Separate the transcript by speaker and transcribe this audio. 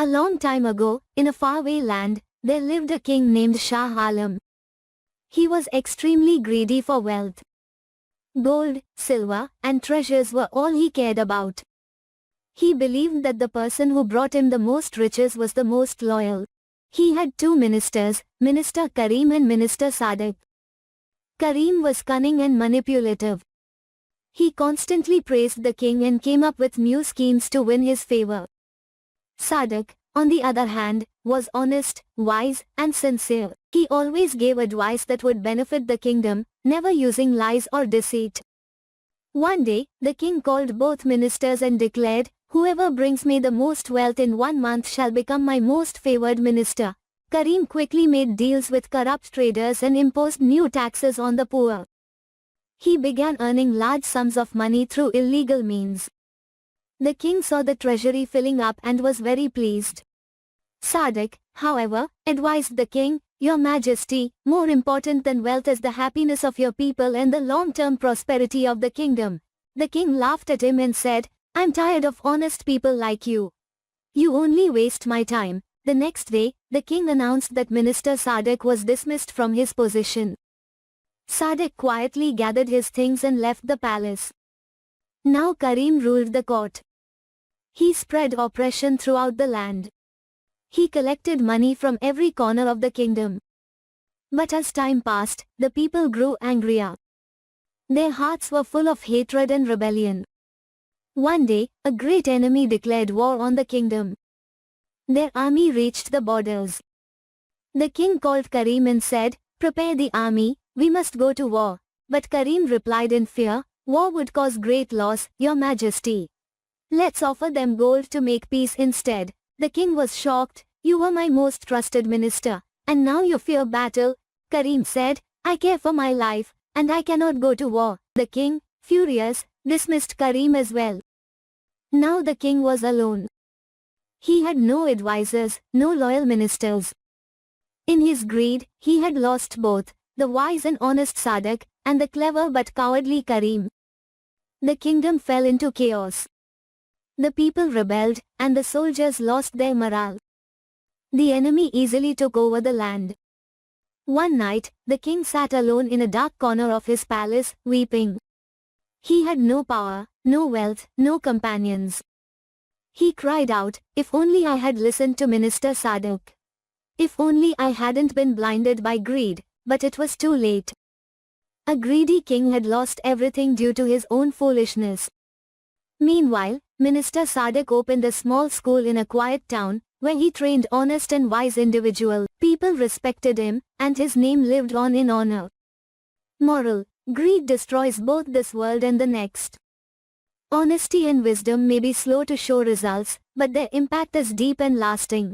Speaker 1: A long time ago, in a faraway land, there lived a king named Shah Alam. He was extremely greedy for wealth. Gold, silver, and treasures were all he cared about. He believed that the person who brought him the most riches was the most loyal. He had two ministers, Minister Karim and Minister Sadiq. Karim was cunning and manipulative. He constantly praised the king and came up with new schemes to win his favor. Sadiq, on the other hand, was honest, wise, and sincere. He always gave advice that would benefit the kingdom, never using lies or deceit. One day, the king called both ministers and declared, "Whoever brings me the most wealth in 1 month shall become my most favored minister." Karim quickly made deals with corrupt traders and imposed new taxes on the poor. He began earning large sums of money through illegal means. The king saw the treasury filling up and was very pleased. Sadiq, however, advised the king, "Your Majesty, more important than wealth is the happiness of your people and the long-term prosperity of the kingdom." The king laughed at him and said, "I'm tired of honest people like you. You only waste my time." The next day, the king announced that Minister Sadiq was dismissed from his position. Sadiq quietly gathered his things and left the palace. Now Karim ruled the court. He spread oppression throughout the land. He collected money from every corner of the kingdom. But as time passed, the people grew angrier. Their hearts were full of hatred and rebellion. One day, a great enemy declared war on the kingdom. Their army reached the borders. The king called Karim and said, "Prepare the army, we must go to war." But Karim replied in fear, "War would cause great loss, Your Majesty. Let's offer them gold to make peace instead." The king was shocked. "You were my most trusted minister, and now you fear battle?" Karim said, "I care for my life, and I cannot go to war." The king, furious, dismissed Karim as well. Now the king was alone. He had no advisors, no loyal ministers. In his greed, he had lost both, the wise and honest Sadiq, and the clever but cowardly Karim. The kingdom fell into chaos. The people rebelled, and the soldiers lost their morale. The enemy easily took over the land. One night, the king sat alone in a dark corner of his palace, weeping. He had no power, no wealth, no companions. He cried out, "If only I had listened to Minister Sadiq. If only I hadn't been blinded by greed," but it was too late. A greedy king had lost everything due to his own foolishness. Meanwhile, Minister Sadiq opened a small school in a quiet town, where he trained honest and wise individuals. People respected him, and his name lived on in honor. Moral: greed destroys both this world and the next. Honesty and wisdom may be slow to show results, but their impact is deep and lasting.